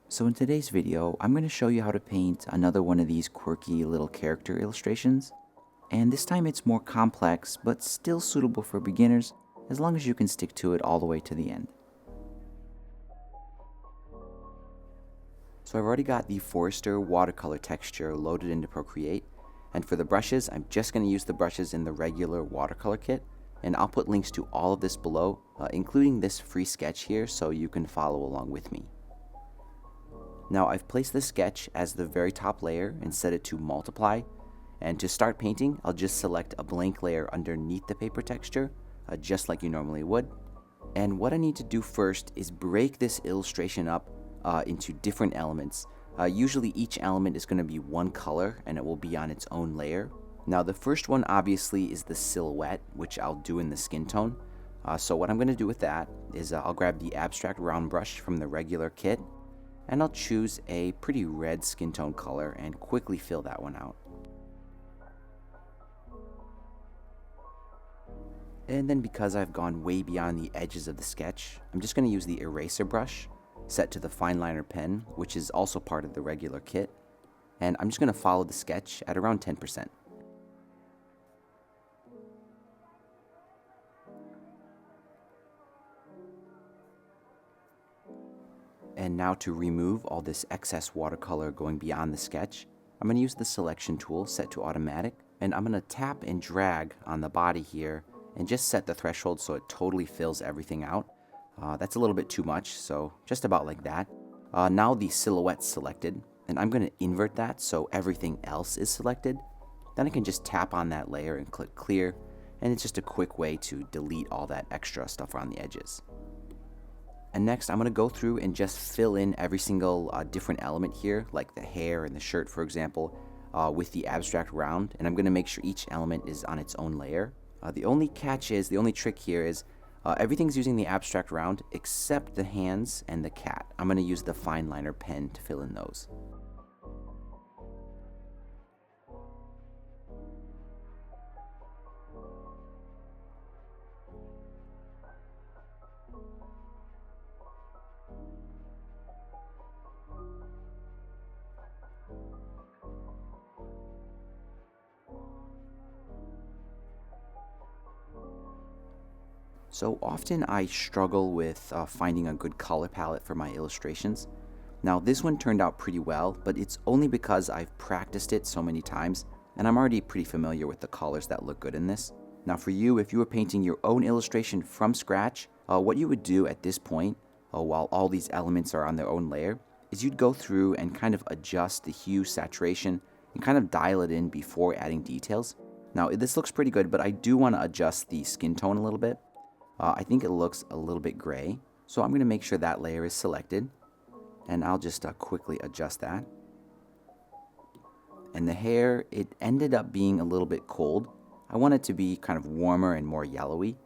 So in today's video, I'm going to show you how to paint another one of these quirky little character illustrations. And this time it's more complex, but still suitable for beginners, as long as you can stick to it all the way to the end. So I've already got the Forester watercolor texture loaded into Procreate. And for the brushes, I'm just going to use the brushes in the regular watercolor kit. And I'll put links to all of this below, including this free sketch here, so you can follow along with me. Now I've placed the sketch as the very top layer and set it to multiply. And to start painting, I'll just select a blank layer underneath the paper texture, just like you normally would. And what I need to do first is break this illustration up into different elements. Usually each element is going to be one color and it will be on its own layer. Now the first one obviously is the silhouette, which I'll do in the skin tone. So what I'm going to do with that is I'll grab the abstract round brush from the regular kit, and I'll choose a pretty red skin tone color and quickly fill that one out. And then because I've gone way beyond the edges of the sketch, I'm just going to use the eraser brush set to the fine liner pen, which is also part of the regular kit. And I'm just going to follow the sketch at around 10%. And now to remove all this excess watercolor going beyond the sketch, I'm going to use the selection tool set to automatic, and I'm going to tap and drag on the body here and just set the threshold so it totally fills everything out. That's a little bit too much, so just about like that. Now the silhouette's selected, and I'm going to invert that so everything else is selected. Then I can just tap on that layer and click clear, and it's just a quick way to delete all that extra stuff around the edges. And next, I'm going to go through and just fill in every single different element here, like the hair and the shirt, for example, with the abstract round. And I'm going to make sure each element is on its own layer. The only trick here is everything's using the abstract round except the hands and the cat. I'm going to use the fine liner pen to fill in those. So often I struggle with finding a good color palette for my illustrations. Now this one turned out pretty well, but it's only because I've practiced it so many times and I'm already pretty familiar with the colors that look good in this. Now for you, if you were painting your own illustration from scratch, what you would do at this point, while all these elements are on their own layer, is you'd go through and kind of adjust the hue, saturation, and kind of dial it in before adding details. Now this looks pretty good, but I do want to adjust the skin tone a little bit. I think it looks a little bit gray, so I'm going to make sure that layer is selected, and I'll just quickly adjust that. And the hair, it ended up being a little bit cold. I want it to be kind of warmer and more yellowy,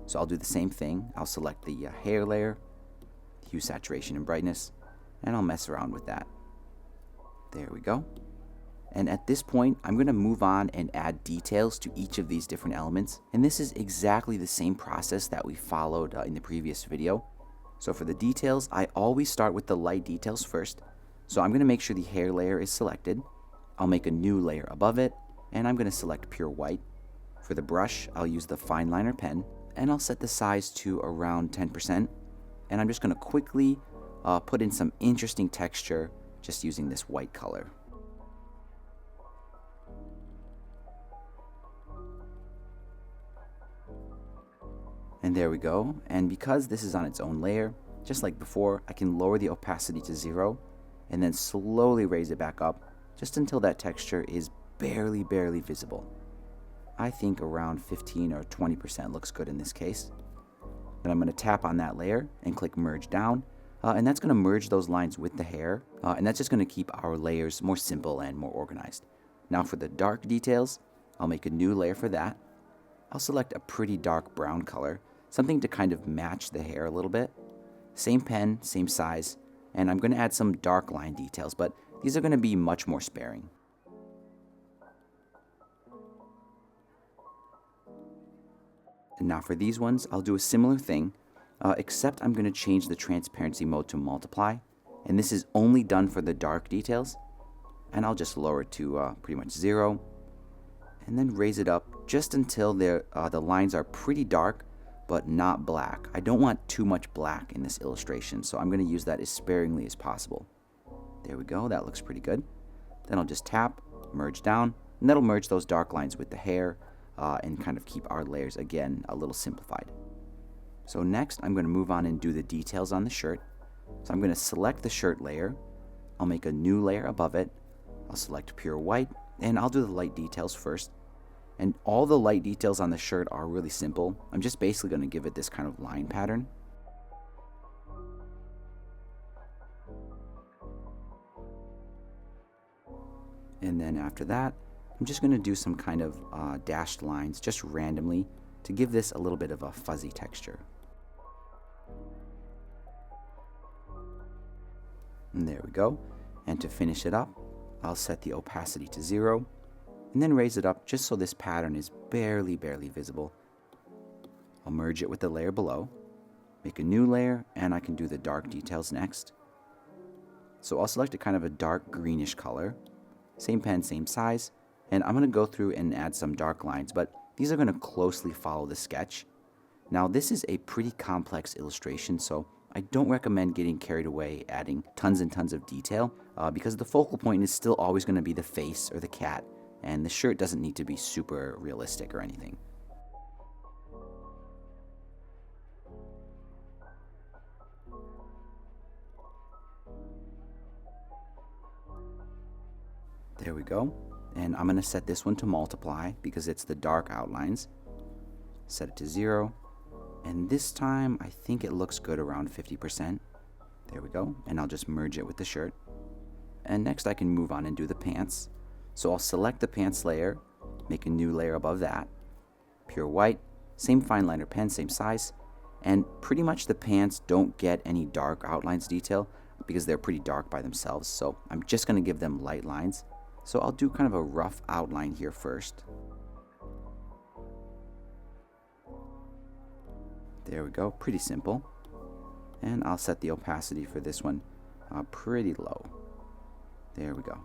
so I'll do the same thing. I'll select the hair layer, hue, saturation, and brightness, and I'll mess around with that. There we go. And at this point, I'm going to move on and add details to each of these different elements. And this is exactly the same process that we followed in the previous video. So for the details, I always start with the light details first. So I'm going to make sure the hair layer is selected. I'll make a new layer above it, and I'm going to select pure white. For the brush, I'll use the fine liner pen, and I'll set the size to around 10%. And I'm just going to quickly put in some interesting texture just using this white color. And there we go, and because this is on its own layer, just like before, I can lower the opacity to 0, and then slowly raise it back up, just until that texture is barely visible. I think around 15 or 20% looks good in this case. Then I'm going to tap on that layer and click merge down, and that's going to merge those lines with the hair, and that's just going to keep our layers more simple and more organized. Now for the dark details, I'll make a new layer for that. I'll select a pretty dark brown color, something to kind of match the hair a little bit. Same pen, same size, and I'm going to add some dark line details, but these are going to be much more sparing. And now for these ones, I'll do a similar thing, except I'm going to change the transparency mode to multiply, and this is only done for the dark details. And I'll just lower it to pretty much 0, and then raise it up just until the lines are pretty dark but not black. I don't want too much black in this illustration, so I'm going to use that as sparingly as possible. There we go, that looks pretty good. Then I'll just tap, merge down, and that'll merge those dark lines with the hair and kind of keep our layers again a little simplified. So next I'm going to move on and do the details on the shirt. So I'm going to select the shirt layer, I'll make a new layer above it, I'll select pure white, and I'll do the light details first. And all the light details on the shirt are really simple. I'm just basically going to give it this kind of line pattern. And then after that, I'm just going to do some kind of dashed lines just randomly to give this a little bit of a fuzzy texture. And there we go. And to finish it up, I'll set the opacity to 0. And then raise it up just so this pattern is barely visible. I'll merge it with the layer below, make a new layer, and I can do the dark details next. So I'll select a kind of a dark greenish color, same pen, same size, and I'm going to go through and add some dark lines, but these are going to closely follow the sketch. Now this is a pretty complex illustration, so I don't recommend getting carried away adding tons and tons of detail because the focal point is still always going to be the face or the cat, and the shirt doesn't need to be super realistic or anything. There we go. And I'm going to set this one to multiply because it's the dark outlines. Set it to 0. And this time I think it looks good around 50%. There we go. And I'll just merge it with the shirt. And next I can move on and do the pants. So I'll select the pants layer, make a new layer above that, pure white, same fine liner pen, same size, and pretty much the pants don't get any dark outlines detail because they're pretty dark by themselves, so I'm just going to give them light lines. So I'll do kind of a rough outline here first. There we go, pretty simple. And I'll set the opacity for this one pretty low. There we go.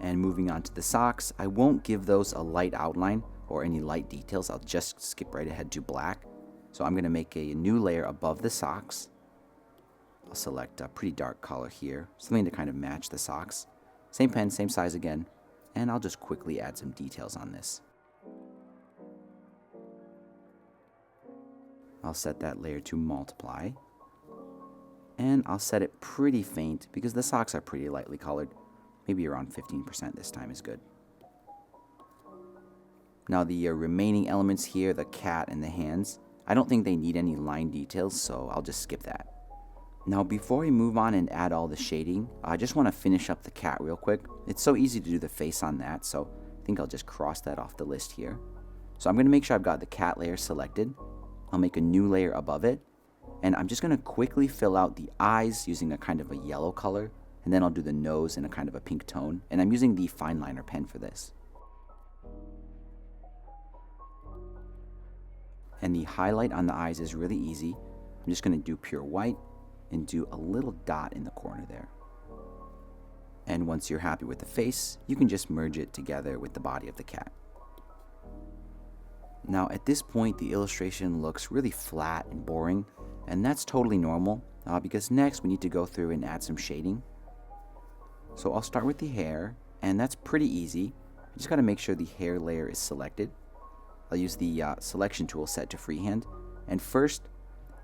And moving on to the socks, I won't give those a light outline or any light details. I'll just skip right ahead to black. So I'm going to make a new layer above the socks. I'll select a pretty dark color here, something to kind of match the socks. Same pen, same size again, and I'll just quickly add some details on this. I'll set that layer to multiply, and I'll set it pretty faint because the socks are pretty lightly colored. Maybe around 15% this time is good. Now the remaining elements here, the cat and the hands, I don't think they need any line details, so I'll just skip that. Now before we move on and add all the shading, I just want to finish up the cat real quick. It's so easy to do the face on that, so I think I'll just cross that off the list here. So I'm going to make sure I've got the cat layer selected. I'll make a new layer above it, and I'm just going to quickly fill out the eyes using a kind of a yellow color. And then I'll do the nose in a kind of a pink tone. And I'm using the fine liner pen for this. And the highlight on the eyes is really easy. I'm just going to do pure white and do a little dot in the corner there. And once you're happy with the face, you can just merge it together with the body of the cat. Now at this point, the illustration looks really flat and boring. And that's totally normal because next we need to go through and add some shading. So I'll start with the hair, and that's pretty easy. You just got to make sure the hair layer is selected. I'll use the selection tool set to freehand, and first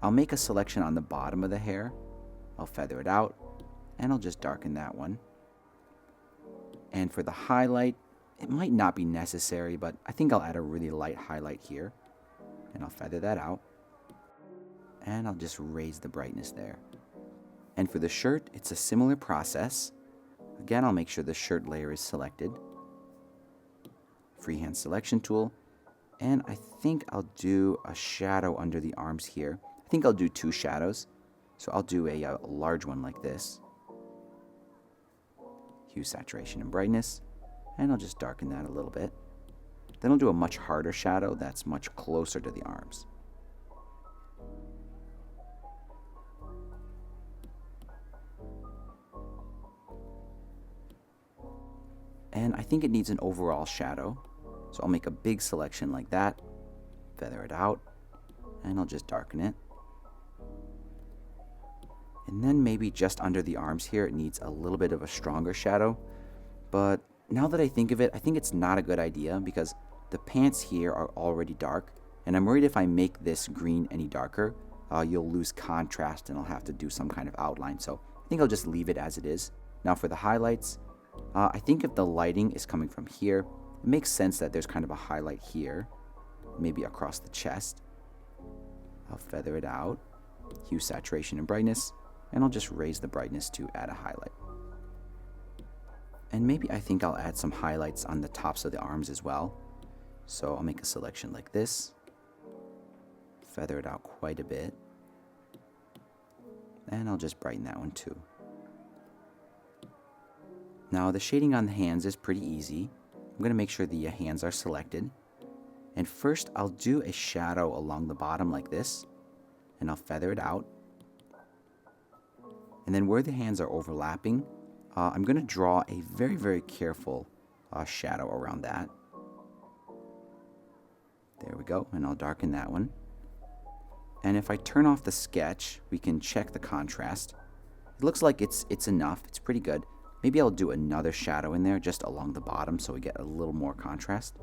I'll make a selection on the bottom of the hair. I'll feather it out, and I'll just darken that one. And for the highlight, it might not be necessary, but I think I'll add a really light highlight here, and I'll feather that out, and I'll just raise the brightness there. And for the shirt, it's a similar process. Again, I'll make sure the shirt layer is selected. Freehand selection tool. And I think I'll do a shadow under the arms here. I think I'll do 2 shadows. So I'll do a large one like this. Hue, saturation, and brightness. And I'll just darken that a little bit. Then I'll do a much harder shadow that's much closer to the arms. And I think it needs an overall shadow. So I'll make a big selection like that, feather it out, and I'll just darken it. And then maybe just under the arms here, it needs a little bit of a stronger shadow. But now that I think of it, I think it's not a good idea because the pants here are already dark. And I'm worried if I make this green any darker, you'll lose contrast and I'll have to do some kind of outline. So I think I'll just leave it as it is. Now for the highlights, I think if the lighting is coming from here, it makes sense that there's kind of a highlight here, maybe across the chest. I'll feather it out, hue, saturation, and brightness, and I'll just raise the brightness to add a highlight. And maybe I think I'll add some highlights on the tops of the arms as well. So I'll make a selection like this, feather it out quite a bit, and I'll just brighten that one too. Now the shading on the hands is pretty easy. I'm going to make sure the hands are selected. And first I'll do a shadow along the bottom like this, and I'll feather it out. And then where the hands are overlapping, I'm going to draw a very, very careful shadow around that. There we go, and I'll darken that one. And if I turn off the sketch, we can check the contrast. It looks like it's enough, it's pretty good. Maybe I'll do another shadow in there just along the bottom so we get a little more contrast.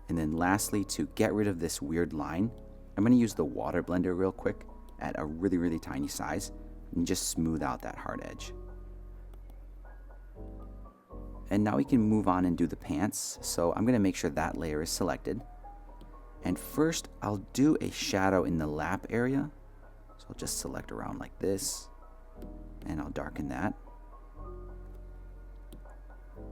And then lastly, to get rid of this weird line, I'm going to use the water blender real quick at a really, really tiny size and just smooth out that hard edge. And now we can move on and do the pants. So I'm going to make sure that layer is selected. And first, I'll do a shadow in the lap area. So I'll just select around like this, and I'll darken that.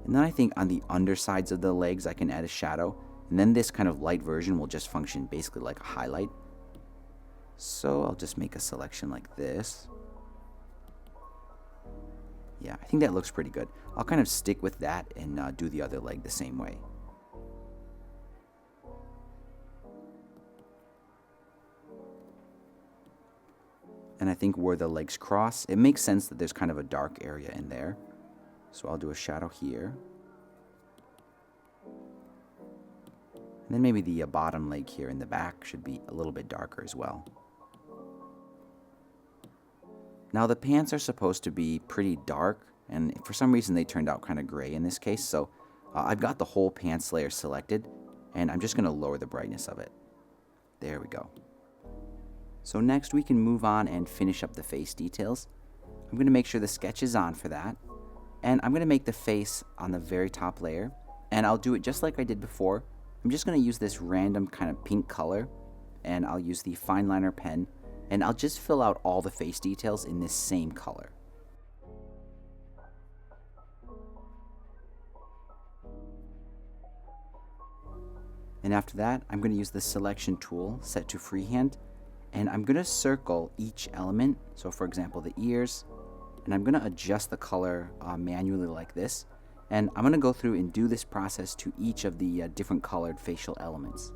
And then I think on the undersides of the legs, I can add a shadow. And then this kind of light version will just function basically like a highlight. So I'll just make a selection like this. Yeah, I think that looks pretty good. I'll kind of stick with that and do the other leg the same way. And I think where the legs cross, it makes sense that there's kind of a dark area in there. So I'll do a shadow here. And then maybe the bottom leg here in the back should be a little bit darker as well. Now the pants are supposed to be pretty dark, and for some reason they turned out kind of gray in this case. So I've got the whole pants layer selected, and I'm just going to lower the brightness of it. There we go. So next we can move on and finish up the face details. I'm going to make sure the sketch is on for that. And I'm going to make the face on the very top layer. And I'll do it just like I did before. I'm just going to use this random kind of pink color. And I'll use the fine liner pen. And I'll just fill out all the face details in this same color. And after that, I'm going to use the selection tool set to freehand. And I'm going to circle each element. So for example, the ears. And I'm going to adjust the color manually like this. And I'm going to go through and do this process to each of the different colored facial elements.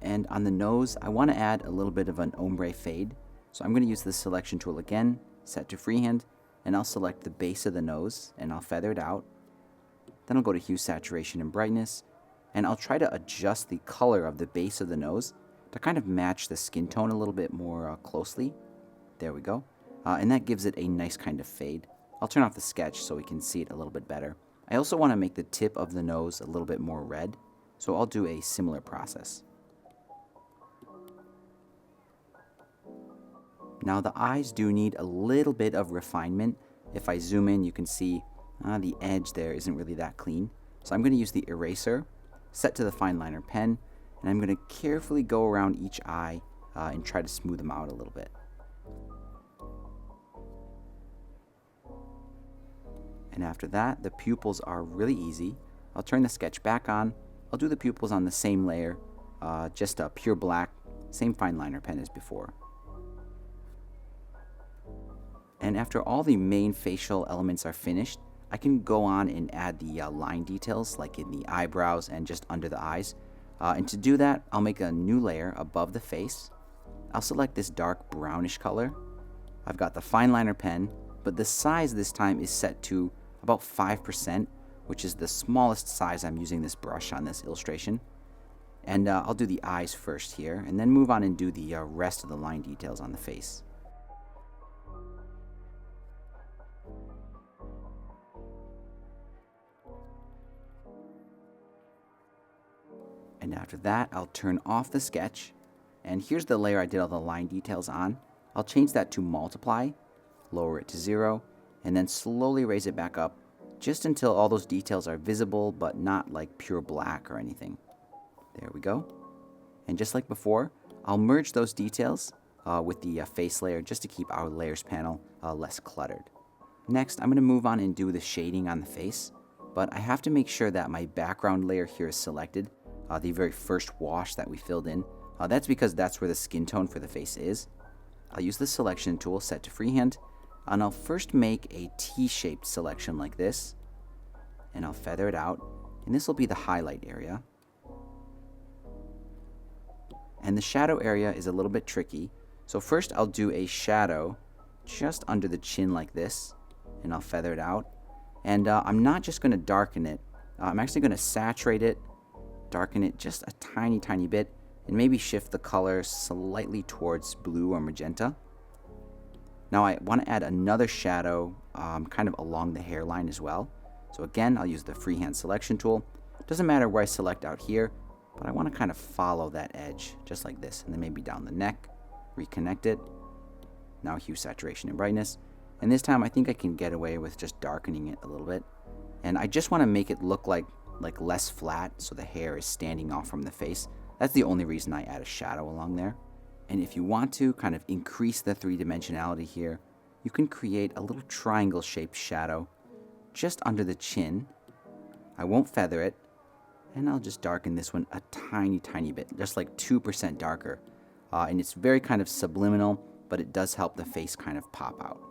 And on the nose, I want to add a little bit of an ombre fade. So I'm going to use the selection tool again, set to freehand, and I'll select the base of the nose and I'll feather it out. Then I'll go to hue, saturation, and brightness, and I'll try to adjust the color of the base of the nose to kind of match the skin tone a little bit more closely. There we go. And that gives it a nice kind of fade. I'll turn off the sketch so we can see it a little bit better. I also want to make the tip of the nose a little bit more red, so I'll do a similar process. Now the eyes do need a little bit of refinement. If I zoom in, you can see the edge there isn't really that clean. So I'm going to use the eraser, set to the fine liner pen, and I'm going to carefully go around each eye and try to smooth them out a little bit. And after that, the pupils are really easy. I'll turn the sketch back on. I'll do the pupils on the same layer, just a pure black, same fine liner pen as before. And after all the main facial elements are finished, I can go on and add the line details like in the eyebrows and just under the eyes. And to do that, I'll make a new layer above the face. I'll select this dark brownish color. I've got the fine liner pen, but the size this time is set to about 5%, which is the smallest size I'm using this brush on this illustration. And I'll do the eyes first here, and then move on and do the rest of the line details on the face. And after that, I'll turn off the sketch. And here's the layer I did all the line details on. I'll change that to multiply, lower it to 0, and then slowly raise it back up, just until all those details are visible, but not like pure black or anything. There we go. And just like before, I'll merge those details with the face layer just to keep our layers panel less cluttered. Next, I'm going to move on and do the shading on the face, but I have to make sure that my background layer here is selected, the very first wash that we filled in. That's because that's where the skin tone for the face is. I'll use the selection tool set to freehand, and I'll first make a T-shaped selection like this, and I'll feather it out, and this will be the highlight area. And the shadow area is a little bit tricky, so first I'll do a shadow just under the chin like this, and I'll feather it out. And I'm not just going to darken it, I'm actually going to saturate it, darken it just a tiny bit, and maybe shift the color slightly towards blue or magenta. Now I want to add another shadow kind of along the hairline as well. So again, I'll use the freehand selection tool. Doesn't matter where I select out here, but I want to kind of follow that edge just like this, and then maybe down the neck, reconnect it. Now hue, saturation, and brightness. And this time I think I can get away with just darkening it a little bit. And I just want to make it look like less flat, so the hair is standing off from the face. That's the only reason I add a shadow along there. And if you want to kind of increase the three-dimensionality here, you can create a little triangle-shaped shadow just under the chin. I won't feather it, and I'll just darken this one a tiny bit, just like 2% darker. And it's very kind of subliminal, but it does help the face kind of pop out.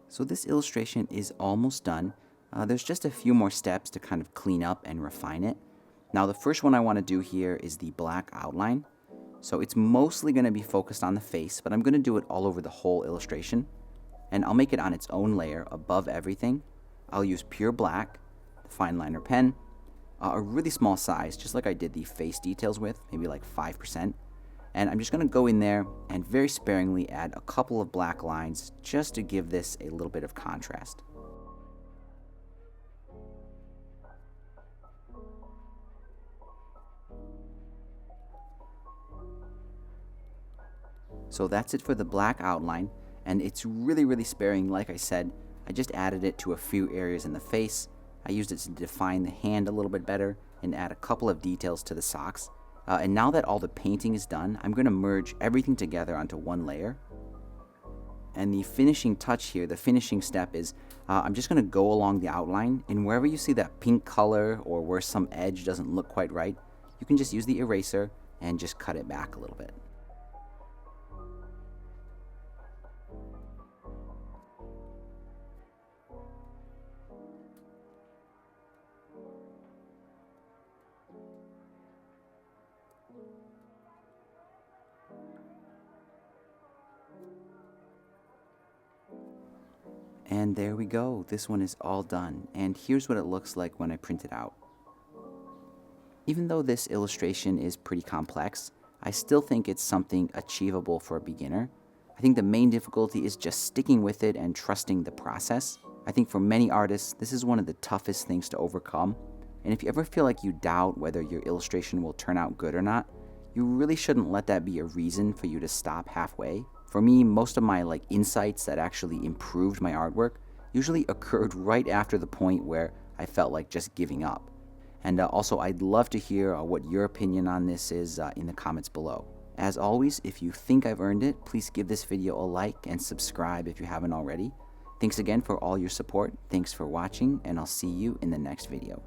So this illustration is almost done. There's just a few more steps to kind of clean up and refine it. Now the first one I want to do here is the black outline. So it's mostly going to be focused on the face, but I'm going to do it all over the whole illustration. And I'll make it on its own layer above everything. I'll use pure black, the fine liner pen, a really small size, just like I did the face details with, maybe like 5%. And I'm just going to go in there and very sparingly add a couple of black lines just to give this a little bit of contrast. So that's it for the black outline, and it's really sparing. Like I said, I just added it to a few areas in the face. I used it to define the hand a little bit better and add a couple of details to the socks. And now that all the painting is done, I'm going to merge everything together onto one layer. And the finishing touch here, the finishing step is, I'm just going to go along the outline, and wherever you see that pink color or where some edge doesn't look quite right, you can just use the eraser and just cut it back a little bit. And there we go, this one is all done, and here's what it looks like when I print it out. Even though this illustration is pretty complex, I still think it's something achievable for a beginner. I think the main difficulty is just sticking with it and trusting the process. I think for many artists, this is one of the toughest things to overcome, and if you ever feel like you doubt whether your illustration will turn out good or not, you really shouldn't let that be a reason for you to stop halfway. For me, most of my insights that actually improved my artwork usually occurred right after the point where I felt like just giving up. And also, I'd love to hear what your opinion on this is in the comments below. As always, if you think I've earned it, please give this video a like and subscribe if you haven't already. Thanks again for all your support, thanks for watching, and I'll see you in the next video.